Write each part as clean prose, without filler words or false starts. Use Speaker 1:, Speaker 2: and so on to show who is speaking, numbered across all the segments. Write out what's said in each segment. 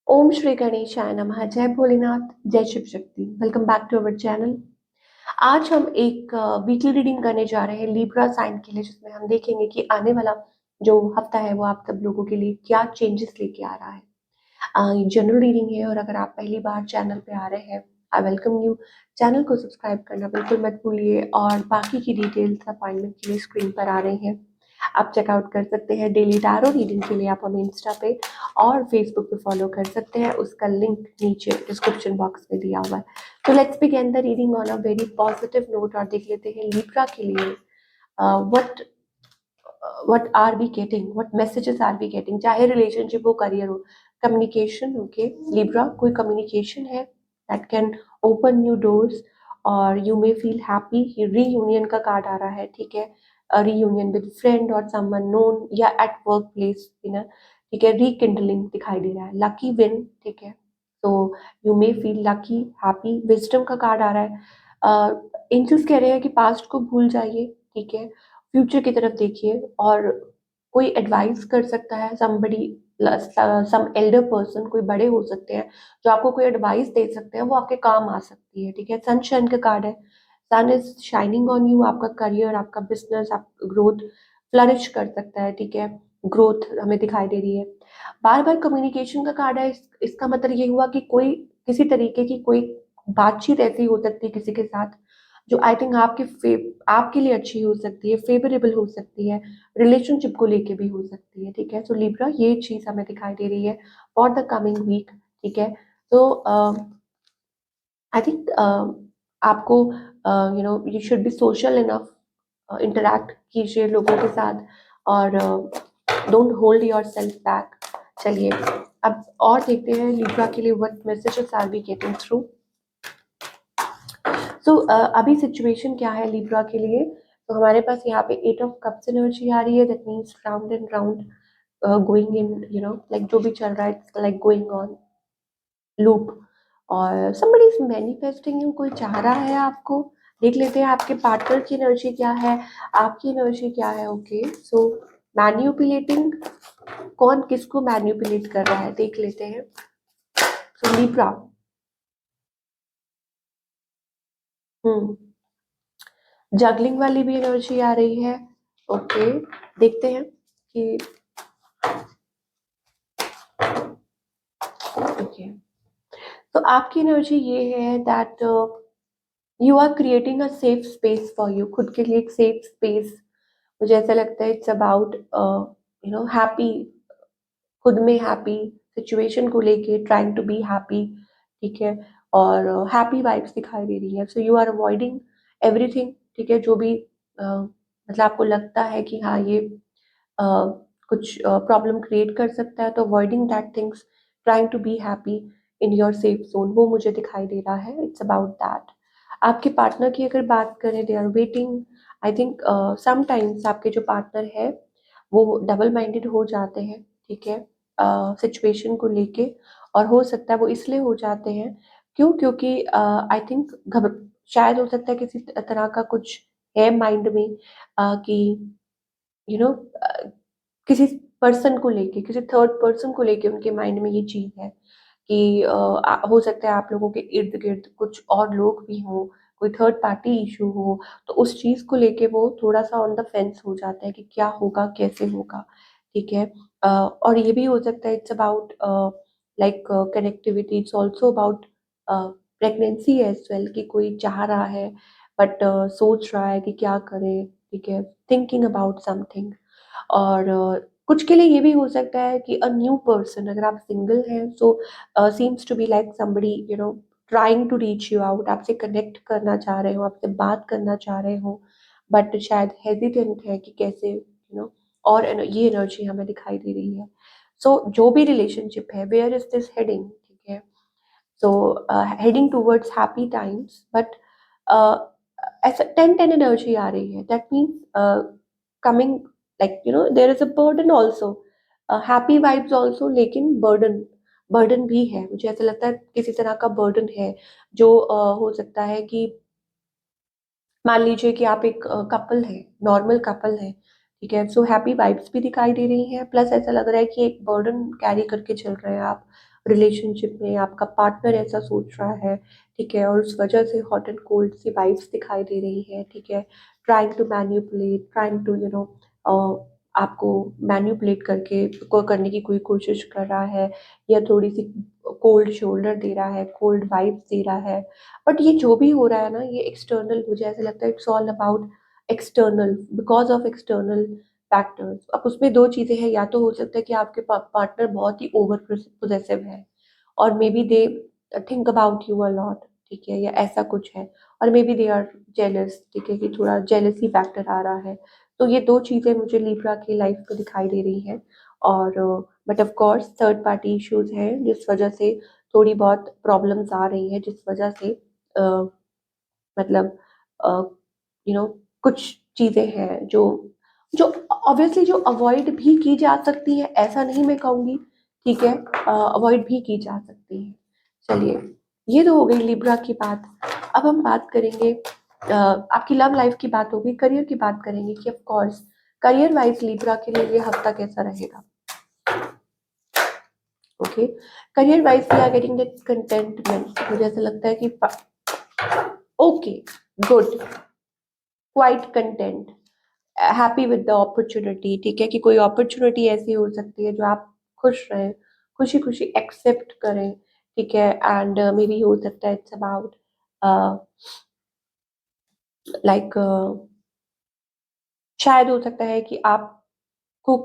Speaker 1: ओम श्री गणेशाय नमः। जय भोलेनाथ, जय Shiv Shakti. Welcome back to our channel. आज हम एक वीकली रीडिंग करने जा रहे हैं लिब्रा साइन के लिए, जिसमें हम देखेंगे कि आने वाला जो हफ्ता है वो आप सब लोगों के लिए क्या चेंजेस लेके आ रहा है। ये जनरल रीडिंग है और अगर आप पहली बार चैनल पे आ रहे हैं, आई वेलकम यू। चैनल को सब्सक्राइब करना बिल्कुल मत भूलिए और बाकी की डिटेल्स अपॉइंटमेंट के लिए स्क्रीन पर आ रही हैं, आप चेकआउट कर सकते हैं। डेली टैरो रीडिंग के लिए आप हमें इंस्टा पे और फेसबुक पे फॉलो कर सकते हैं, उसका लिंक नीचे डिस्क्रिप्शन बॉक्स में दिया हुआ है। तो let's begin the reading on a very positive note और देख लेते हैं लिब्रा के लिए what are we getting, what messages are we getting. चाहे रिलेशनशिप हो, करियर हो, कम्युनिकेशन। ओके लिब्रा, कोई कम्युनिकेशन है that can open new doors और you may feel happy. Reunion का कार्ड आ रहा है, ठीक है। रीयूनियन विद फ्रेंड और समवन नोन या एट वर्क प्लेस, ठीक है। रीकिंडलिंग दिखाई दे रहा है। लकी विन, ठीक है। तो you may feel lucky, happy. Wisdom का कार्ड आ रहा है। एंजल्स कह रहे हैं कि पास्ट को भूल जाइए, ठीक है। फ्यूचर की तरफ देखिए और कोई एडवाइस कर सकता है, समबडी, सम एल्डर पर्सन, कोई बड़े हो सकते हैं जो आपको कोई एडवाइस दे सकते हैं, वो आपके काम आ सकती है, ठीक है। सनशाइन का कार्ड है। सन इज शाइनिंग ऑन यू। आपका करियर, आपका बिजनेस, आपका ग्रोथ फ्लरिश कर सकता है, ठीक है। ग्रोथ हमें दिखाई दे रही है। बार बार कम्युनिकेशन का कार्ड है। इसका मतलब ये हुआ कि कोई किसी तरीके की कोई बातचीत ऐसी हो सकती है किसी के साथ जो आई थिंक आपके लिए अच्छी हो सकती है, फेवरेबल हो सकती है, रिलेशनशिप को लेके भी हो सकती है, ठीक है। सो लिब्रा, ये चीज हमें दिखाई दे रही है फॉर द कमिंग वीक, ठीक है। तो आई थिंक आपको you should be social enough, interact कीजिए लोगों के साथ और don't hold yourself back. चलिए अब और देखते हैं लिब्रा के लिए what messages are we getting through. So अभी सिचुएशन क्या है लिब्रा के लिए। तो हमारे पास यहाँ पे 8 ऑफ कप्स एनर्जी आ रही है। That means round and round going in, like जो भी चल रहा है लाइक गोइंग ऑन लूप। और somebody is manifesting you, कोई चाह रहा है आपको। देख लेते हैं आपके पार्टनर की एनर्जी क्या है, आपकी एनर्जी क्या है। ओके सो मैन्युपुलेटिंग, कौन किसको मैन्युपुलेट कर रहा है देख लेते हैं। सो लिब्रा, हम्म, जगलिंग वाली भी एनर्जी आ रही है। ओके देखते हैं कि ओके, तो आपकी एनर्जी ये है that you are creating a safe space for you. खुद के लिए एक सेफ स्पेस, मुझे ऐसा लगता है इट्स अबाउट हैप्पी, खुद में हैप्पी, सिचुएशन को लेके ट्राइंग टू बी हैप्पी, ठीक है। और हैप्पी वाइब्स दिखाई दे रही है। So you are avoiding everything, ठीक है। जो भी मतलब आपको लगता है कि हाँ ये कुछ प्रॉब्लम क्रिएट कर सकता है, तो avoiding that things, trying to be happy in your safe zone, वो मुझे दिखाई दे रहा है। It's about that. आपके पार्टनर की अगर बात करें, they are waiting. I think sometimes आपके जो पार्टनर है वो डबल माइंडेड हो जाते हैं, ठीक है, सिचुएशन को लेके। और हो सकता है वो इसलिए हो जाते हैं, क्यों, क्योंकि आई थिंक घबर शायद हो सकता है किसी तरह का कुछ है माइंड में, कि यू नो किसी पर्सन को लेके, किसी थर्ड पर्सन को लेके उनके माइंड में ये चीज है कि हो सकता है आप लोगों के इर्द गिर्द कुछ और लोग भी हों, कोई थर्ड पार्टी इशू हो, तो उस चीज को लेके वो थोड़ा सा ऑन द फेंस हो जाता है कि क्या होगा, कैसे होगा, ठीक है। और ये भी हो सकता है it's about like connectivity, it's also about pregnancy as well, कि कोई चाह रहा है बट सोच रहा है कि क्या करे, ठीक है, थिंकिंग अबाउट समथिंग। और कुछ के लिए ये भी हो सकता है कि अ न्यू पर्सन, अगर आप सिंगल हैं, so seems to be like somebody trying to reach you out, आपसे कनेक्ट करना चाह रहे हो, आपसे बात करना चाह रहे हो, बट शायद हेजिटेंट है कि कैसे, और ये एनर्जी हमें दिखाई दे रही है। सो जो भी रिलेशनशिप है, वेयर इज दिस हेडिंग, ठीक है। So heading towards happy times, but ऐसा 10-10 एनर्जी आ रही है। That means coming, like there is a burden also, happy vibes also, लेकिन बर्डन, बर्डन भी है। मुझे ऐसा लगता है किसी तरह का बर्डन है जो हो सकता है कि मान लीजिए कि आप एक कपल है, नॉर्मल कपल है, ठीक है। सो हैप्पी वाइब्स भी दिखाई दे रही हैं, प्लस ऐसा लग रहा है कि एक बर्डन कैरी करके चल रहे हैं आप रिलेशनशिप में, आपका पार्टनर ऐसा सोच रहा है, ठीक है, और उस वजह से हॉट एंड कोल्ड सी वाइब्स दिखाई दे रही है, ठीक है। Trying to manipulate, trying to आपको मैन्युपुलेट करके को करने की कोई कोशिश कर रहा है, या थोड़ी सी कोल्ड शोल्डर दे रहा है, कोल्ड वाइब्स दे रहा है। बट ये जो भी हो रहा है ना, ये एक्सटर्नल, मुझे ऐसा लगता है it's all about external, because of external factors. अब उसमें दो चीजें हैं, या तो हो सकता है कि आपके पार्टनर बहुत ही ओवर पोजेसिव है, और may be they think about you a lot, ठीक है, या ऐसा कुछ है, और may be they are jealous, ठीक है, कि थोड़ा जेलसी फैक्टर आ रहा है। तो ये दो चीजें मुझे लिब्रा की लाइफ में दिखाई दे रही हैं। और but of course third party issues हैं, जिस वजह से थोड़ी बहुत प्रॉब्लम्स आ रही हैं, जिस वजह से मतलब यू नो कुछ चीजें हैं जो जो ऑब्वियसली जो अवॉइड भी की जा सकती है, ऐसा नहीं मैं कहूंगी, ठीक है, अवॉइड भी की जा सकती है। चलिए, ये तो हो गई लिब्रा की बात। अब हम बात करेंगे, आपकी लव लाइफ की बात होगी, करियर की बात करेंगे कि of course career wise Libra के लिए ये हफ्ता कैसा रहेगा। Okay, career wise we are getting that contentment, मुझे ऐसा लगता है कि okay, good, quite content, happy with the opportunity, ठीक है, कि कोई अपॉर्चुनिटी ऐसी हो सकती है जो आप खुश रहें, खुशी खुशी एक्सेप्ट करें, ठीक है। एंड मे बी हो सकता है इट्स अबाउट लाइक, शायद हो सकता है कि आपको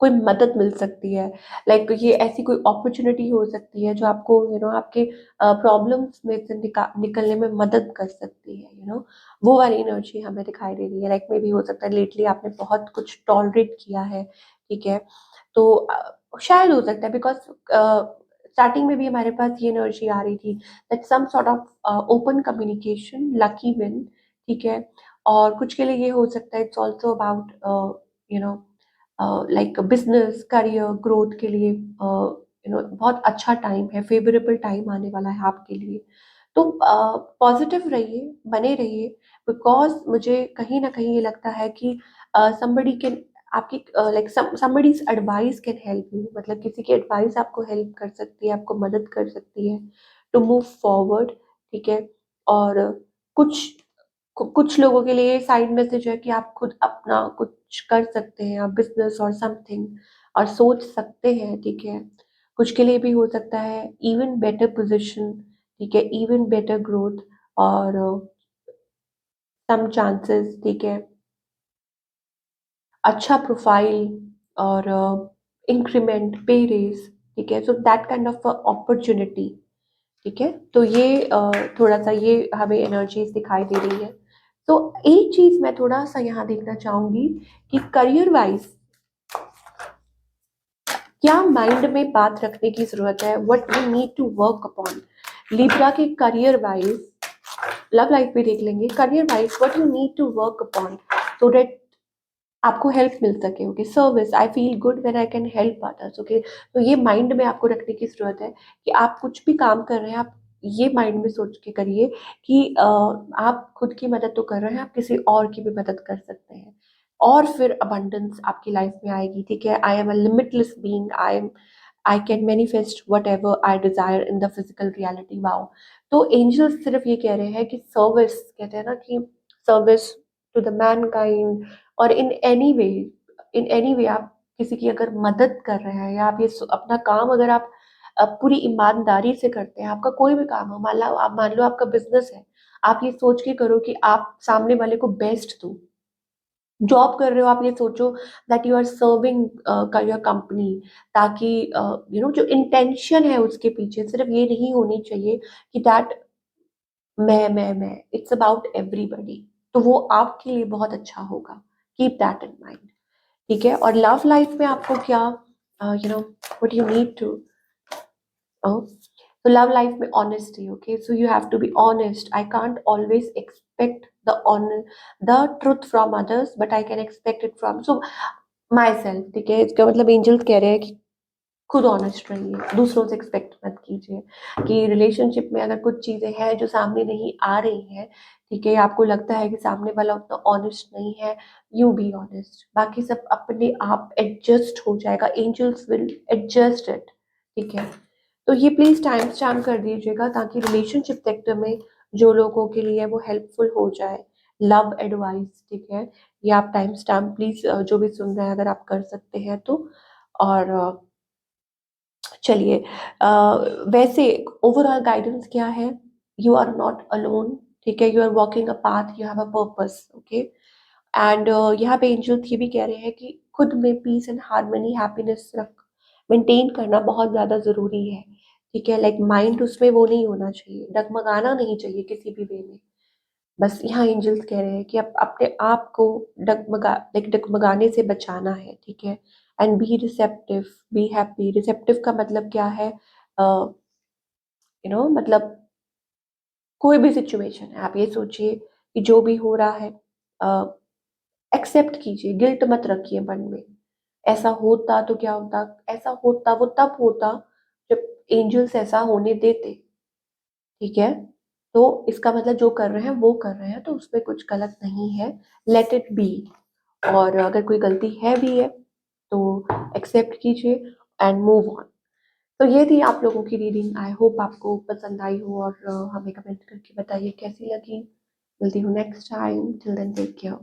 Speaker 1: कोई मदद मिल सकती है, लाइक ये ऐसी कोई अपॉर्चुनिटी हो सकती है जो आपको आपके प्रॉब्लम्स में से निकलने में मदद कर सकती है, वो वाली एनर्जी हमें दिखाई दे रही है। लाइक में भी हो सकता है लेटली आपने बहुत कुछ टॉलरेट किया है, ठीक है, तो शायद हो सकता है बिकॉज स्टार्टिंग में भी हमारे पास ये एनर्जी आ रही थी that some sort of open communication, lucky win, ठीक है। और कुछ के लिए ये हो सकता है it's also about you know like business career growth के लिए, बहुत अच्छा टाइम है, फेवरेबल टाइम आने वाला है आपके लिए। तो पॉजिटिव रहिए, बने रहिए, बिकॉज मुझे कहीं ना कहीं ये लगता है कि somebody कैन आपकी like somebody's advice can help you, मतलब किसी की एडवाइस आपको हेल्प कर सकती है, आपको मदद कर सकती है टू मूव फॉरवर्ड, ठीक है। और कुछ कुछ लोगों के लिए साइड मैसेज है कि आप खुद अपना कुछ कर सकते हैं, आप बिजनेस और समथिंग और सोच सकते हैं, ठीक है। कुछ के लिए भी हो सकता है इवन बेटर पोजीशन, ठीक है, इवन बेटर ग्रोथ, और सम चांसेस, ठीक है, अच्छा प्रोफाइल, और इंक्रीमेंट, पे रेस, ठीक है, so that kind of opportunity, ठीक है। तो ये थोड़ा सा ये हमें एनर्जीज दिखाई दे रही है। तो एक चीज मैं थोड़ा सा यहाँ देखना चाहूंगी कि करियर वाइज क्या माइंड में बात रखने की जरूरत है, what we need to work upon. Libra के करियर वाइज, लव लाइफ भी देख लेंगे, career wise what you need to work upon so that आपको हेल्प मिल सके। Okay, service, I feel good when I can help others. Okay, तो ये mind में आपको रखने की जरूरत है कि आप कुछ भी काम कर रहे हैं, आप ये माइंड में सोच के करिए कि आप खुद की मदद तो कर रहे हैं, आप किसी और की भी मदद कर सकते हैं, और फिर अबंडेंस आपकी लाइफ में आएगी, ठीक है। I am a limitless being, I can manifest what ever I Dzire in the physical reality. Wow. तो एंजल्स सिर्फ ये कह रहे हैं कि सर्विस, कहते हैं ना कि service to the mankind, और इन एनी वे आप किसी की अगर मदद कर रहे हैं, या आप ये अपना काम अगर आप पूरी ईमानदारी से करते हैं, आपका कोई भी काम हो, मान लो आपका बिजनेस है, आप ये सोच के करो कि आप सामने वाले को बेस्ट दो। जॉब कर रहे हो, आप ये सोचो that you are serving your company, ताकि जो इंटेंशन है उसके पीछे सिर्फ ये नहीं होनी चाहिए कि दैट मैं, इट्स अबाउट एवरीबडी। तो वो आपके लिए बहुत अच्छा होगा, कीप दैट इन माइंड, ठीक है। और लव लाइफ में आपको क्या what you need to, so love life में honesty, okay, so you have to be honest. I can't always expect the truth from others, but I can expect it from myself, ठीक है। इसका मतलब angels कह रहे हैं कि खुद ऑनेस्ट रहिए, दूसरों से एक्सपेक्ट मत कीजिए कि रिलेशनशिप में अगर कुछ चीज़ें हैं जो सामने नहीं आ रही हैं, ठीक है, या आपको लगता है कि सामने वाला उतना ऑनेस्ट नहीं है, यू बी ऑनेस्ट। बाकी सब अपने आप एडजस्ट हो जाएगा, एंजल्स विल एडजस्ट इट, ठीक है। तो ये प्लीज़ टाइम स्टैम्प कर दीजिएगा ताकि रिलेशनशिप सेक्टर में जो लोगों के लिए वो हेल्पफुल हो जाए। लव एडवाइस, ठीक है, ये आप टाइम स्टैम्प प्लीज़ जो भी सुन रहे हैं अगर आप कर सकते हैं तो। और चलिए, वैसे ओवरऑल गाइडेंस क्या है? यू आर नॉट अलोन, ठीक है, you are walking a path, you have a purpose, okay. And यहाँ पे एंजल्स ये भी कह रहे हैं कि खुद में पीस एंड हार्मनी, हैप्पीनेस रख मेंटेन करना बहुत ज़्यादा ज़रूरी है, ठीक है। लाइक माइंड उसमें वो नहीं होना चाहिए, डगमगाना नहीं चाहिए किसी भी वे में। बस यहाँ एंजल्स कह रहे हैं कि आप अपने आप को डगमगाने से बचाना है, ठीक है। And be receptive, be happy. Receptive का मतलब क्या है? मतलब कोई भी सिचुएशन है, आप ये सोचिए कि जो भी हो रहा है एक्सेप्ट कीजिए, गिल्ट मत रखिए मन में। ऐसा होता तो क्या होता, ऐसा होता वो तब होता जब एंजल्स ऐसा होने देते, ठीक है। तो इसका मतलब जो कर रहे हैं वो कर रहे हैं, तो उसमें कुछ गलत नहीं है, लेट इट बी। और अगर कोई गलती है भी है तो एक्सेप्ट कीजिए एंड मूव ऑन। तो ये थी आप लोगों की रीडिंग, आई होप आपको पसंद आई हो, और हमें कमेंट करके बताइए कैसी लगी। मिलती हूँ next time, till then take care.